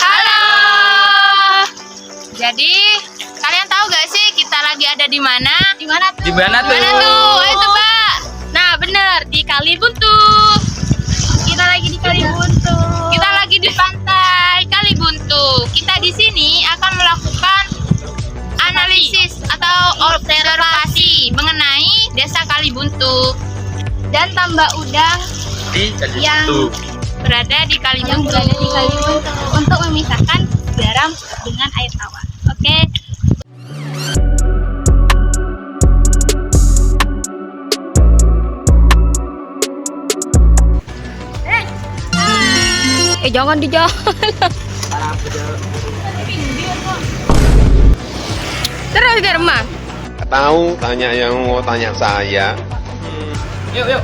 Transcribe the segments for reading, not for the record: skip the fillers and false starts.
Halo. Jadi kalian tahu gak sih kita lagi ada di mana? Di mana tuh? Di mana tuh? Ayo tebak. Nah, bener, di Kalibuntu. Kita lagi di Kalibuntu. Kita lagi di pantai Kalibuntu. Kita di sini akan melakukan analisis atau observasi mengenai Desa Kalibuntu Dan tambak udang Di yang Kalibuntu. berada di yang Kalibuntu. berada di Kalibuntu untuk memisahkan garam dengan air tawar. Oke. Jangan dijauh. Terus Germa. Tahu tanya yang mau tanya saya. Yuk, yuk.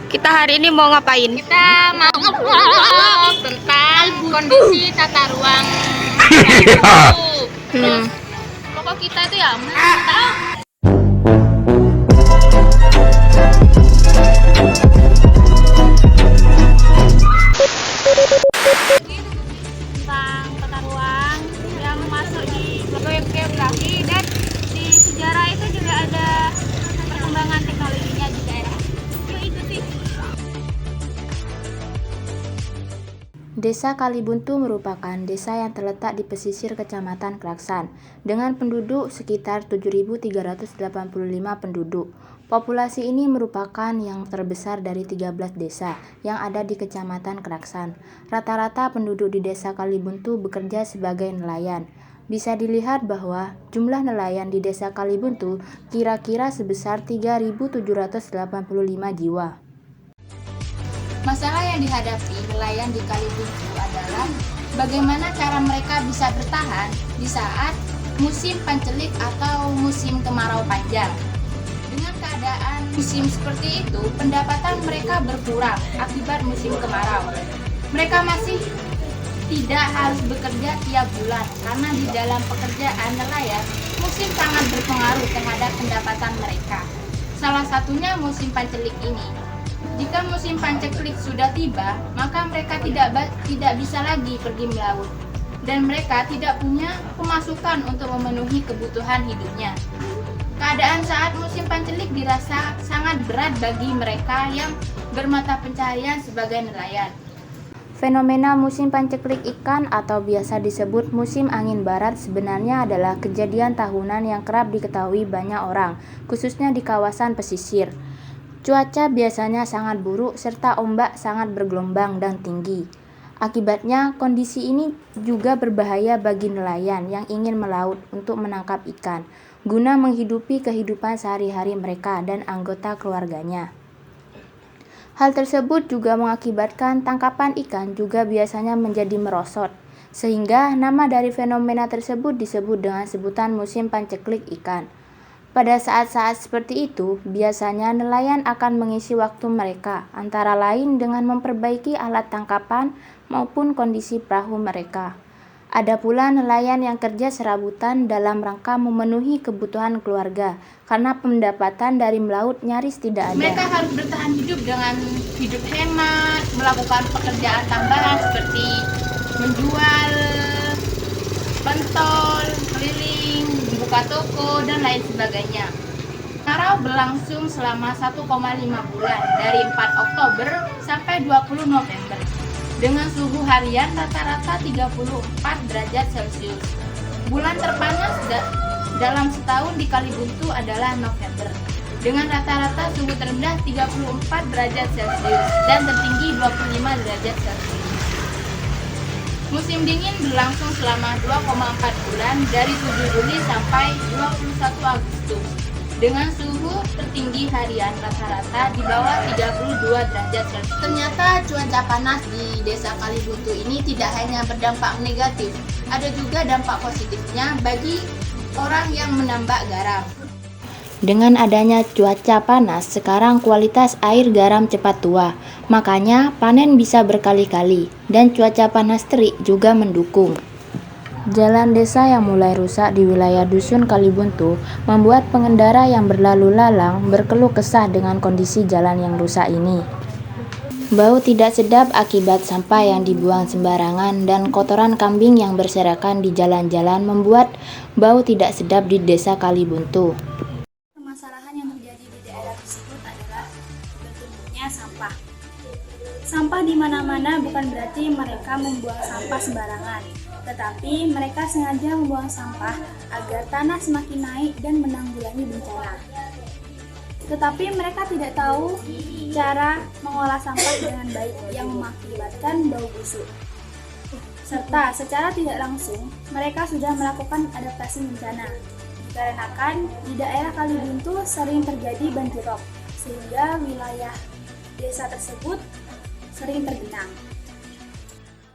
Kita hari ini mau ngapain? Kita mau ngobrol tentang kondisi tata ruang. Terus pokok kita itu ya tahu Tentang tata ruang yang masuk di geografi dan di sejarah itu juga ada perkembangan teknologinya di daerah. Yuk ikuti. Desa Kalibuntu merupakan desa yang terletak di pesisir Kecamatan Klaksan dengan penduduk sekitar 7.385 penduduk. Populasi ini merupakan yang terbesar dari 13 desa yang ada di Kecamatan Klaksan. Rata-rata penduduk di Desa Kalibuntu bekerja sebagai nelayan. Bisa dilihat bahwa jumlah nelayan di Desa Kalibuntu kira-kira sebesar 3.785 jiwa. Masalah yang dihadapi nelayan di Kalibuntu adalah bagaimana cara mereka bisa bertahan di saat musim pancelik atau musim kemarau panjang. Dengan keadaan musim seperti itu, pendapatan mereka berkurang akibat musim kemarau. Mereka masih tidak harus bekerja tiap bulan karena di dalam pekerjaan nelayan, musim sangat berpengaruh terhadap pendapatan mereka. Salah satunya musim pancelik ini. Jika musim pancelik sudah tiba, maka mereka tidak bisa lagi pergi melaut dan mereka tidak punya pemasukan untuk memenuhi kebutuhan hidupnya. Keadaan saat musim pancelik dirasa sangat berat bagi mereka yang bermata pencaharian sebagai nelayan. Fenomena musim panceklik ikan atau biasa disebut musim angin barat sebenarnya adalah kejadian tahunan yang kerap diketahui banyak orang, khususnya di kawasan pesisir. Cuaca biasanya sangat buruk serta ombak sangat bergelombang dan tinggi. Akibatnya, kondisi ini juga berbahaya bagi nelayan yang ingin melaut untuk menangkap ikan, guna menghidupi kehidupan sehari-hari mereka dan anggota keluarganya. Hal tersebut juga mengakibatkan tangkapan ikan juga biasanya menjadi merosot, sehingga nama dari fenomena tersebut disebut dengan sebutan musim panceklik ikan. Pada saat-saat seperti itu, biasanya nelayan akan mengisi waktu mereka, antara lain dengan memperbaiki alat tangkapan maupun kondisi perahu mereka. Ada pula nelayan yang kerja serabutan dalam rangka memenuhi kebutuhan keluarga, karena pendapatan dari melaut nyaris tidak ada. Mereka harus bertahan hidup dengan hidup hemat, melakukan pekerjaan tambahan seperti menjual pentol, keliling, buka toko, dan lain sebagainya. Kemarau berlangsung selama 1,5 bulan, dari 4 Oktober sampai 20 November, dengan suhu harian rata-rata 34 derajat Celcius. Bulan terpanas dalam setahun di Kalibuntu adalah November, dengan rata-rata suhu terendah 34 derajat Celcius dan tertinggi 25 derajat Celcius. Musim dingin berlangsung selama 2,4 bulan dari 7 Juli sampai 21 Agustus dengan suhu tertinggi harian rata-rata di bawah 32 derajat Celcius. Ternyata cuaca panas di Desa Kalibuntu ini tidak hanya berdampak negatif, ada juga dampak positifnya bagi orang yang menambak garam. Dengan adanya cuaca panas, sekarang kualitas air garam cepat tua, makanya panen bisa berkali-kali, dan cuaca panas terik juga mendukung. Jalan desa yang mulai rusak di wilayah Dusun Kalibuntu membuat pengendara yang berlalu lalang berkeluh kesah dengan kondisi jalan yang rusak ini. Bau tidak sedap akibat sampah yang dibuang sembarangan dan kotoran kambing yang berserakan di jalan-jalan membuat bau tidak sedap di Desa Kalibuntu. Permasalahan yang terjadi di daerah tersebut adalah bertumpuknya sampah. Sampah di mana-mana bukan berarti mereka membuang sampah sembarangan, tetapi mereka sengaja membuang sampah agar tanah semakin naik dan menanggulangi bencana. Tetapi mereka tidak tahu cara mengolah sampah dengan baik yang mengakibatkan bau busuk. Serta secara tidak langsung, mereka sudah melakukan adaptasi bencana. Dikarenakan di daerah Kalibuntu sering terjadi banjir rob, sehingga wilayah desa tersebut sering tergenang.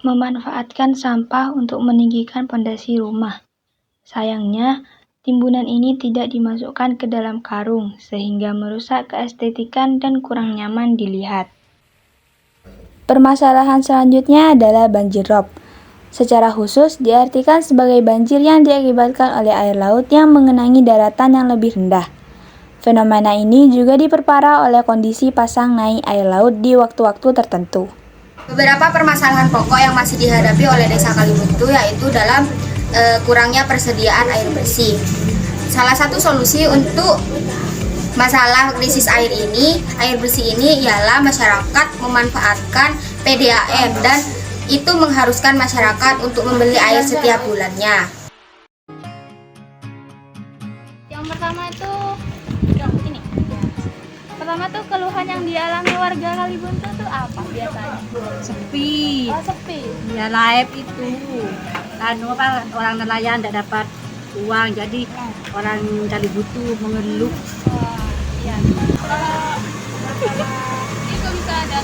Memanfaatkan sampah untuk meninggikan pondasi rumah. Sayangnya, timbunan ini tidak dimasukkan ke dalam karung, sehingga merusak keestetikan dan kurang nyaman dilihat. Permasalahan selanjutnya adalah banjir rob. Secara khusus diartikan sebagai banjir yang diakibatkan oleh air laut yang mengenangi daratan yang lebih rendah. Fenomena ini juga diperparah oleh kondisi pasang naik air laut di waktu-waktu tertentu. Beberapa permasalahan pokok yang masih dihadapi oleh Desa Kalibuntu yaitu dalam kurangnya persediaan air bersih. Salah satu solusi untuk masalah krisis air bersih ini ialah masyarakat memanfaatkan PDAM dan itu mengharuskan masyarakat untuk membeli air setiap bulannya. Yang pertama itu ini. Pertama tuh keluhan yang dialami warga Kalibuntu tuh apa biasanya? Sepi. Oh, sepi. Ya live itu. Orang nelayan tidak dapat uang, jadi orang Kalibuntu mengeluh. Oh, iya. Ini kok bisa ada?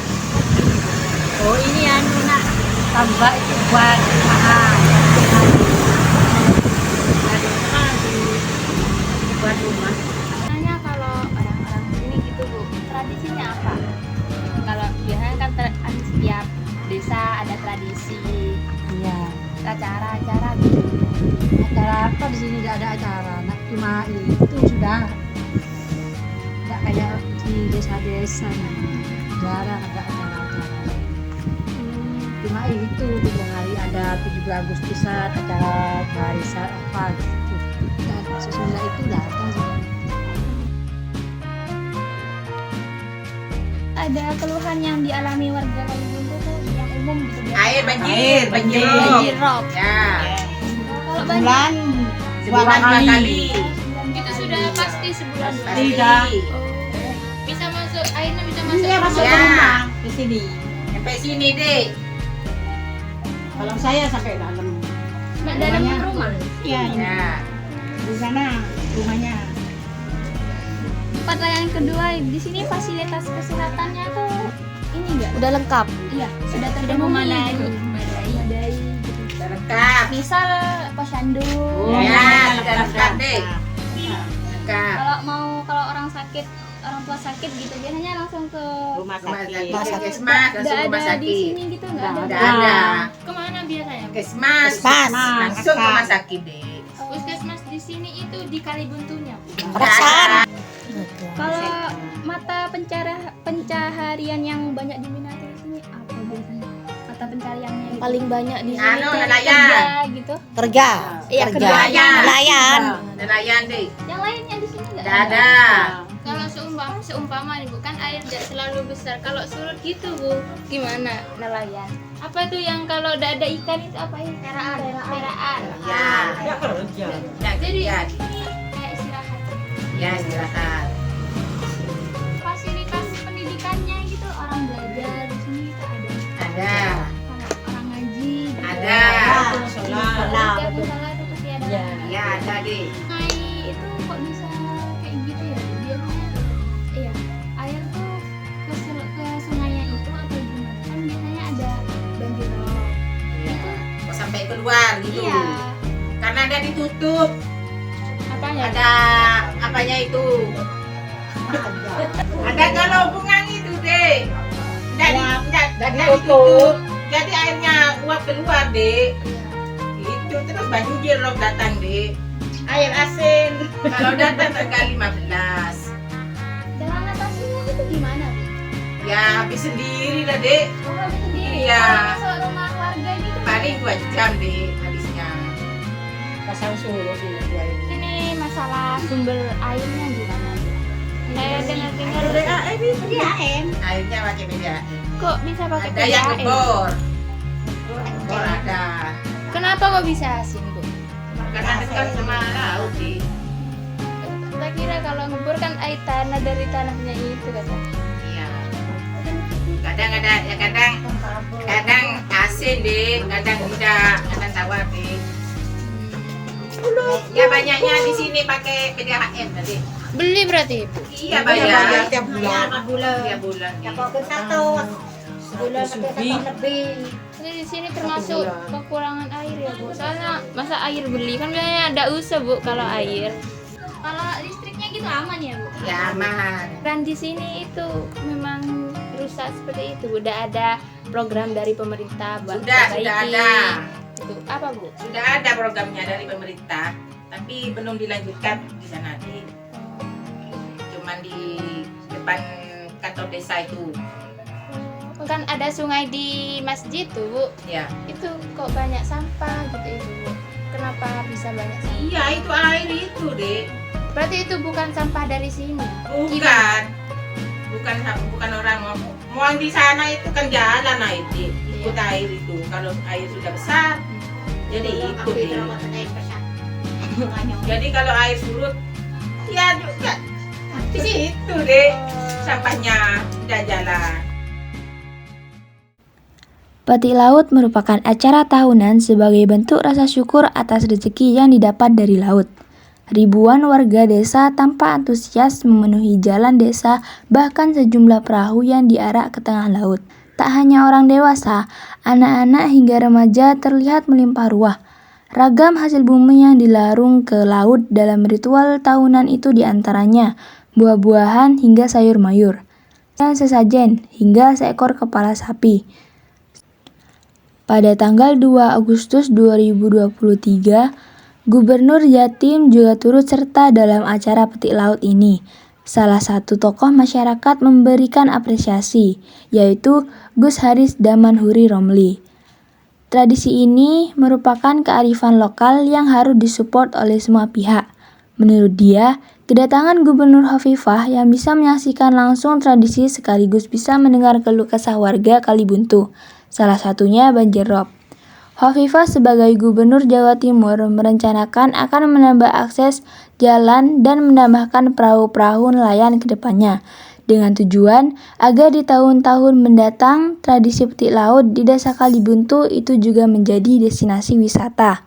Oh ini nak tambah itu buat mahal. Buat rumah. Biasanya kalau orang-orang sini gitu Bu, tradisinya apa? Kalau biasanya kan setiap desa ada tradisi. Iya. Acara-acara gitu. Acara apa di sini tidak ada acara, nak cuma itu sudah. Tidak kayak di desa-desa, jarang ada acara-acara. Cuma itu tiap hari ada 17 Agustusan acara warisan apa gitu. Dan sesudah itu datang juga. Ada keluhan yang dialami warga Kalibuntu tuh yang umum gitu biasanya. Air banjir Banjir rob. Ya. Kalau banjir Sebulan 2 kali. Itu sudah pasti sebulan. Tidak. Bisa masuk, airnya bisa masuk. Iya masuk ke Ya. rumah di sini. Sampai sini deh. Kalau saya sampai dalam. dalam rumah. Iya ini. Ya. Di sana rumahnya. Pertanyaan kedua, di sini fasilitas kesehatannya tuh ini enggak? Udah lengkap. Iya, sudah terpenuhi. Memadai gitu. Sudah lengkap. Misal posyandu. Ya, sudah lengkap deh. Lengkap. Kalau orang tua sakit gitu biasanya langsung ke Rumah sakit. Puskesmas, langsung Nggak rumah ada di sakit. sini gitu enggak ada. Tidak ada. Kemana biasanya? Puskesmas. Langsung ke rumah sakit deh. Puskesmas di sini itu di Kalibuntunya. Perasaan. Kalau mata pencaharian yang banyak diminati di sini apa biasanya? Mata pencariannya gitu. Paling banyak di sini Anu, teh nelayan. Kerja gitu. kerja. Iya, kerja. Nelayan. Nelayan deh. Yang lainnya di sini enggak Tidak ada. Kalau seumpama nih bukan air tidak selalu besar. Kalau surut gitu Bu, gimana? Nelayan. Apa tuh yang kalau udah ada ikan itu apa ya? Peraan. Ya. Ya, Jadi ya. kayak istirahat. Ya, istirahat. Fasilitas pendidikannya gitu orang belajar di sini tak ada. Ada. Orang ngaji. Gitu. Ada. Setiap musola itu pasti ada. Ya, ada deh. Sungai itu kok bisa kayak gitu ya? Biasanya iya, air tuh ke sungainya itu atau gimana? Kan biasanya ada banjir rob. Ya. Kok sampai keluar gitu. Iya. Karena ada ditutup. Apanya? Ada apanya itu? Ada galobungan itu deh. Jadi ditutup. Jadi airnya uap keluar deh. Itu terus banjir loh datang deh. Air asin. Kalau datang tanggal 15. Cara ngatasinya itu gimana, Bu? Ya habis sendiri lah dek. Oh, habis sendiri. Iya. Kalau masuk rumah warga gitu. Paling 2 jam deh habisnya. Pasang suruh di ini. Ini masalah sumber airnya gimana, Bu? Saya dengar-dengar Airnya pakai BDAM. kok bisa pakai Ada yang PDAM? ngebor. Ngebor ada. Kenapa kok bisa asin, Bu? Karena dekat sama laut sih. Saya kira kalau ngebor kan air tanah dari tanahnya itu kan. Iya. Kadang ada ya kadang asin deh, kadang tidak, kadang tawar deh. Ya banyaknya di sini pakai PDAM tadi. Beli berarti, Bu? Iya bayar Tiap bulan. tiap bulan. Jadi di sini termasuk kekurangan air ya, Bu. Soalnya masa air beli kan biasanya ada usah, Bu, kalau air. Kalau listriknya gitu aman ya, Bu? Ya aman. Dan di sini itu memang rusak seperti itu. Udah ada program dari pemerintah buat Sudah perbaiki. ada. Itu apa, Bu? Sudah ada programnya dari pemerintah, tapi belum dilanjutkan di sana di cuman di depan kantor desa itu. Kan ada sungai di masjid tuh, Bu. Ya. Itu kok banyak sampah gitu itu, Bu. Kenapa bisa banyak sampah? Iya, itu air itu, Dek. Berarti itu bukan sampah dari sini. Bukan. Bukan orang mau di sana itu kan jalan air, Dek. Ikut air itu. Kalau air sudah besar, jadi ikut, Dek. Jadi kalau air surut, ya juga di situ, Dek. Sampahnya udah jalan. Petik laut merupakan acara tahunan sebagai bentuk rasa syukur atas rezeki yang didapat dari laut. Ribuan warga desa tanpa antusias memenuhi jalan desa, bahkan sejumlah perahu yang diarak ke tengah laut. Tak hanya orang dewasa, anak-anak hingga remaja terlihat melimpah ruah. Ragam hasil bumi yang dilarung ke laut dalam ritual tahunan itu diantaranya buah-buahan hingga sayur mayur, dan sesajen hingga seekor kepala sapi. Pada tanggal 2 Agustus 2023, Gubernur Jatim juga turut serta dalam acara petik laut ini. Salah satu tokoh masyarakat memberikan apresiasi, yaitu Gus Haris Damanhuri Romli. Tradisi ini merupakan kearifan lokal yang harus disupport oleh semua pihak. Menurut dia, kedatangan Gubernur Hovifah yang bisa menyaksikan langsung tradisi sekaligus bisa mendengar keluh kesah warga Kalibuntu. Salah satunya banjir rob. Hovifah sebagai Gubernur Jawa Timur merencanakan akan menambah akses jalan dan menambahkan perahu-perahu nelayan ke depannya, dengan tujuan agar di tahun-tahun mendatang tradisi petik laut di Desa Kalibuntu itu juga menjadi destinasi wisata.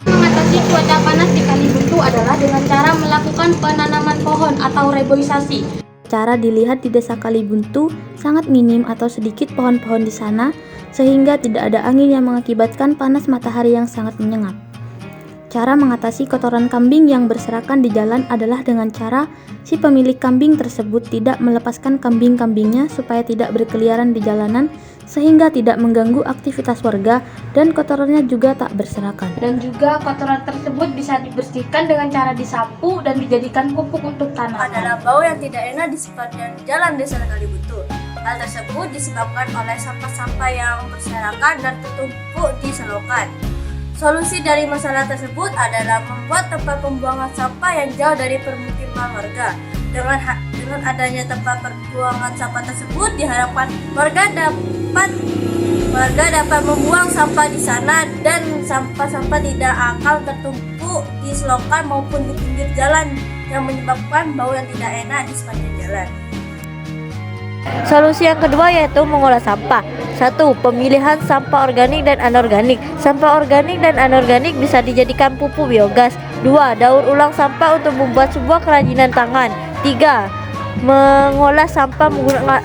Mengatasi cuaca panas di Kalibuntu adalah dengan cara melakukan penanaman pohon atau reboisasi. Cara dilihat di Desa Kalibuntu sangat minim atau sedikit pohon-pohon di sana, sehingga tidak ada angin yang mengakibatkan panas matahari yang sangat menyengat. Cara mengatasi kotoran kambing yang berserakan di jalan adalah dengan cara si pemilik kambing tersebut tidak melepaskan kambing-kambingnya supaya tidak berkeliaran di jalanan, sehingga tidak mengganggu aktivitas warga dan kotorannya juga tak berserakan. Dan juga kotoran tersebut bisa dibersihkan dengan cara disapu dan dijadikan pupuk untuk tanaman. Adalah bau yang tidak enak di sepanjang jalan Desa Kalibuntu. Hal tersebut disebabkan oleh sampah-sampah yang berserakan dan tertumpuk di selokan. Solusi dari masalah tersebut adalah membuat tempat pembuangan sampah yang jauh dari permukiman warga. Dengan adanya tempat pembuangan sampah tersebut, diharapkan warga dapat membuang sampah di sana dan sampah-sampah tidak akan tertumpuk di selokan maupun di pinggir jalan yang menyebabkan bau yang tidak enak di sepanjang jalan. Solusi yang kedua yaitu mengolah sampah. 1. Pemilihan sampah organik dan anorganik. Sampah organik dan anorganik bisa dijadikan pupuk biogas. 2. Daur ulang sampah untuk membuat sebuah kerajinan tangan. 3. Mengolah sampah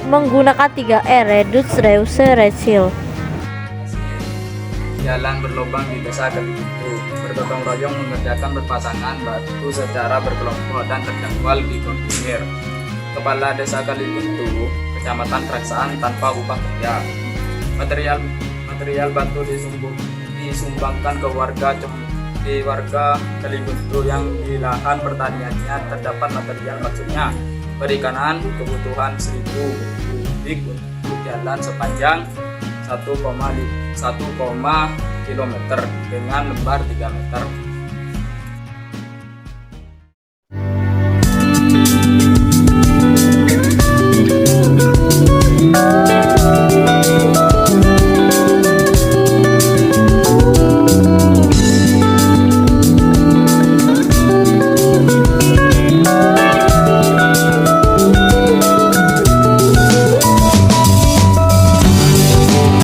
menggunakan 3R, reduce, reuse, recycle. Jalan berlubang di Desa Kalibuntu, bergotong royong mengerjakan berpasangan batu secara berkelompok dan terjangkau di kontainer. Kepala Desa Kalibuntu, Kecamatan Traksaan tanpa upah kerja. Material batu disumbangkan ke warga Kalibuntu yang di lahan pertaniannya terdapat material, maksudnya perikanan, kebutuhan 1000 kubik untuk jalan sepanjang 1,5 km dengan lebar 3 meter.